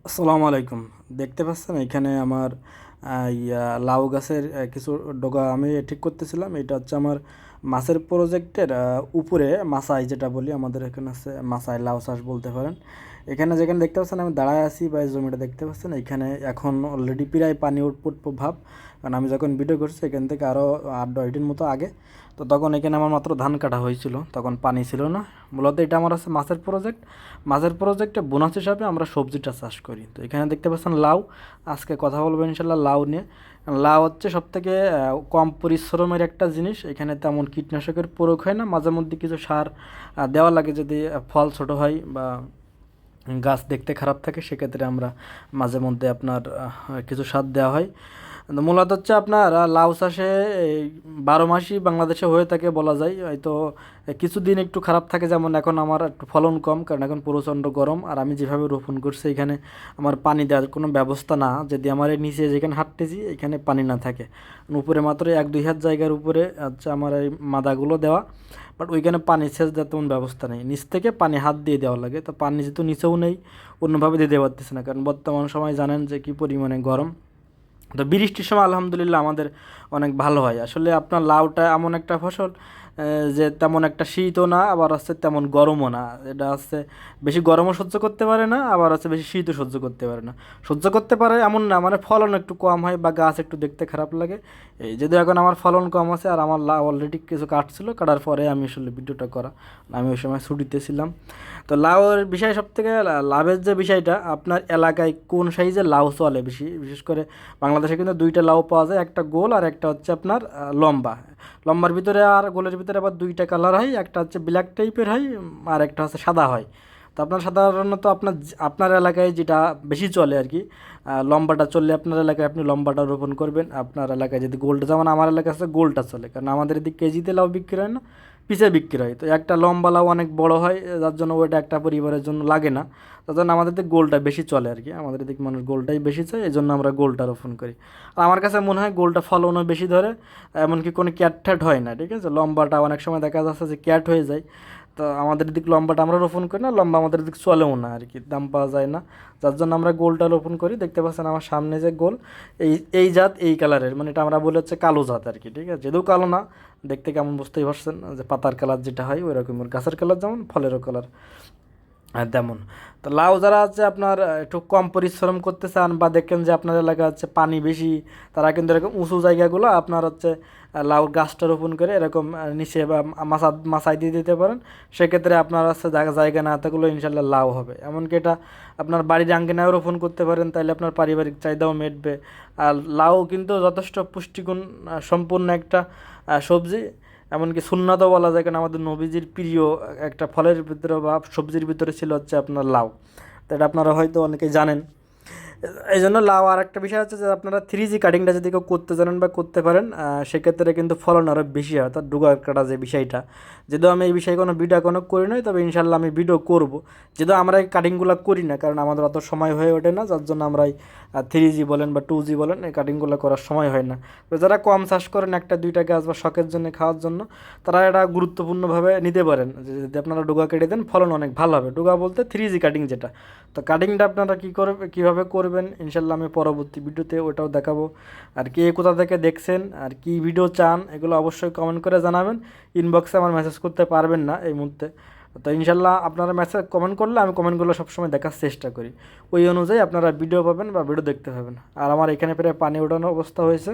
আসসালামু আলাইকুম। দেখতে পাচ্ছেন এখানে আমার লাউ গাছের কিছু ডগা আমি ঠিক করতেছিলাম। এটা হচ্ছে আমার মাছের প্রজেক্টের উপরে মাচাই যেটা বলি, আমাদের এখানে আছে মাচাই লাউ চাষ বলতে পারেন। এখানে যেখানে দেখতে পাচ্ছেন আমি দাঁড়ায় আছি বা এই জমিটা দেখতে পাচ্ছেন, এখানে এখন অলরেডি প্রায় পানি উঠপুট ভাব। কারণ আমি যখন ভিডিও করছি এখান থেকে আরও 8-10 দিন মতো আগে, তো তখন এখানে আমার মাত্র ধান কাটা হয়েছিল, তখন পানি ছিল না। মূলত এটা আমার আছে মাছের প্রজেক্ট। মাছের প্রজেক্টে বোনাস হিসাবে আমরা সবজিটা চাষ করি। তো এখানে দেখতে পাচ্ছেন লাউ। আজকে কথা বলবো ইনশাল্লাহ লাউ নিয়ে। লাউ হচ্ছে সবথেকে কম পরিশ্রমের একটা জিনিস। এখানে তেমন কীটনাশকের প্রয়োগ হয় না, মাঝে মধ্যে কিছু সার দেওয়া লাগে যদি ফল ছোট হয় বা গাছ দেখতে খারাপ থাকে, সেক্ষেত্রে আমরা মাঝে মধ্যে আপনার কিছু সার দেওয়া হয়। তো মূলত হচ্ছে আপনার লাউ চাষে এই 12 মাসই বাংলাদেশে হয়ে থাকে বলা যায়। হয়তো কিছুদিন একটু খারাপ থাকে, যেমন এখন আমার একটু ফলন কম, কারণ এখন প্রচণ্ড গরম। আর আমি যেভাবে রোপণ করছি এখানে আমার পানি দেওয়ার কোনো ব্যবস্থা না। যদি আমার এই নিচে যেখানে হাঁটতেছি এখানে পানি না থাকে, উপরে মাত্র 1-2 হাত জায়গার উপরে হচ্ছে আমার এই মাদাগুলো দেওয়া, বাট ওইখানে পানি সেচ দেওয়ার তেমন ব্যবস্থা নেই। নিচ থেকে পানি হাত দিয়ে দেওয়া লাগে, তো পানি যেহেতু নিচেও নেই, অন্যভাবে দিতে পারতেছে না, কারণ বর্তমান সময় জানেন যে কী পরিমাণে গরম। তো বৃষ্টির সময় আলহামদুলিল্লাহ আমাদের অনেক ভালো হয়। আসলে আপনার লাউটা এমন একটা ফসল যে তেমন একটা শীতও না, আবার হচ্ছে তেমন গরমও না। এটা হচ্ছে বেশি গরমও সহ্য করতে পারে না, আবার হচ্ছে বেশি শীতও সহ্য করতে পারে না। সহ্য করতে পারে এমন না, মানে ফলন একটু কম হয় বা গাছ একটু দেখতে খারাপ লাগে। এই যদিও এখন আমার ফলন কম আছে, আর আমার লাউ অলরেডি কিছু কাটছিল, কাটার পরে আমি আসলে ভিডিওটা করা। আমি ওই সময় ছুটিতে ছিলাম। তো লাউয়ের বিষয় সবথেকে লাভের যে বিষয়টা, আপনার এলাকায় কোন সাইজের লাউ চলে বেশি, বিশেষ করে বাংলাদেশে কিন্তু দুইটা লাউ পাওয়া যায়, একটা গোল আর একটা হচ্ছে আপনার লম্বা। লম্বার ভিতরে আর গোলের ভিতরে আবার দুইটা কালার হয়, একটা হচ্ছে ব্ল্যাক টাইপের হয়, আর একটা হচ্ছে সাদা হয়। তো আপনার সাধারণত আপনার এলাকায় যেটা বেশি চলে আর কি, লম্বাটা চললে আপনার এলাকায় আপনি লম্বাটা রোপণ করবেন। আপনার এলাকায় যদি গোলটা, যেমন আমার এলাকায় আছে গোলটা চলে, কারণ আমাদের এদিকে কেজিতে লাউ বিক্রি হয় না, পিসে বিক্রি হয়। তো একটা লম্বা লাউ অনেক বড় হয়, যার জন্য ওইটা একটা পরিবারের জন্য লাগে না। তার জন্য আমাদের দিকে গোলটা বেশি চলে আর কি, আমাদের দিকে মানুষ গোলটাই বেশি চায়, এই জন্য আমরা গোলটা রোপণ করি। আর আমার কাছে মনে হয় গোলটা ফলনও বেশি ধরে, এমনকি কোনো ক্যাট ঠ্যাট হয় না। ঠিক আছে, লম্বাটা অনেক সময় দেখা যাচ্ছে যে ক্যাট হয়ে যায়। তো আমাদের দিক লম্বাটা আমরা রোপণ করি না, লম্বা আমাদের দিক চলেও না আর কি, দাম পাওয়া যায় না, যার জন্য আমরা গোলটা রোপণ করি। দেখতে পাচ্ছেন আমার সামনে যে গোল, এই এই জাত এই কালারের, মানে এটা আমরা বলে হচ্ছে কালো জাত আর কি। ঠিক আছে, যদিও কালো না, দেখতে কেমন বুঝতেই পারছেন যে পাতার কালার যেটা হয় ওই রকমের, গাছের কালার যেমন ফলেরও কালার তেমন। তো লাউ যারা আছে আপনার একটু কম পরিশ্রম করতে চান, বা দেখেন যে আপনার এলাকা হচ্ছে পানি বেশি, তারা কিন্তু এরকম উঁচু জায়গাগুলো আপনার হচ্ছে লাউর গাছটা রোপণ করে এরকম নিচে বা মাচায় দিয়ে দিতে পারেন। সেক্ষেত্রে আপনার হচ্ছে জায়গা জায়গা না থাকলেও ইনশাল্লাহ লাউ হবে। এমনকি এটা আপনার বাড়ির আঙ্গিনায় রোপণ করতে পারেন, তাইলে আপনার পারিবারিক চাহিদাও মিটবে। আর লাউ কিন্তু যথেষ্ট পুষ্টিগুণ সম্পূর্ণ একটা সবজি। এমনকি সুন্নাতও বলা যায়, কারণ আমাদের নবীজির প্রিয় একটা ফলের ভিতরে বা সবজির ভিতরে ছিল হচ্ছে আপনার লাউ। তো এটা আপনারা হয়তো অনেকেই জানেন। এই জন্য লাউ, আর একটা বিষয় হচ্ছে যে আপনারা 3G কাটিংটা যদি কেউ করতে জানেন বা করতে পারেন, সেক্ষেত্রে কিন্তু ফলন আরও বেশি হয়, অর্থাৎ ডুগা কাটা যে বিষয়টা। যদিও আমি এই বিষয়ে কোনো ভিডিও এখনও করি নাই, তবে ইনশাল্লাহ আমি ভিডিও করব। যদিও আমরা এই কাটিংগুলো করি না, কারণ আমাদের অত সময় হয়ে ওঠে না, যার জন্য আমরা এই 3G বলেন বা 2G বলেন, এই কাটিংগুলো করার সময় হয় না। তো যারা কম চাষ করেন, একটা দুইটা গাছ বা শখের জন্য খাওয়ার জন্য, তারা এটা গুরুত্বপূর্ণভাবে নিতে পারেন যে যদি আপনারা ডুগা কেটে দেন ফলন অনেক ভালো হবে। ডুগা বলতে 3G কাটিং যেটা। তো কাটিংটা আপনারা কীভাবে করবেন ইনশাল্লাহ আমি পরবর্তী ভিডিওতে ওটাও দেখাবো। আর কে কোথা থেকে দেখছেন আর কি ভিডিও চান, এগুলো অবশ্যই কমেন্ট করে জানাবেন। ইনবক্সে আমার মেসেজ করতে পারবেন না এই মুহূর্তে। তো ইনশাল্লাহ আপনারা মেসেজ কমেন্ট করলে আমি কমেন্টগুলো সবসময় দেখার চেষ্টা করি, ওই অনুযায়ী আপনারা ভিডিও পাবেন বা ভিডিও দেখতে পাবেন। আর আমার এখানে প্রায় পানি ওঠানো অবস্থা হয়েছে।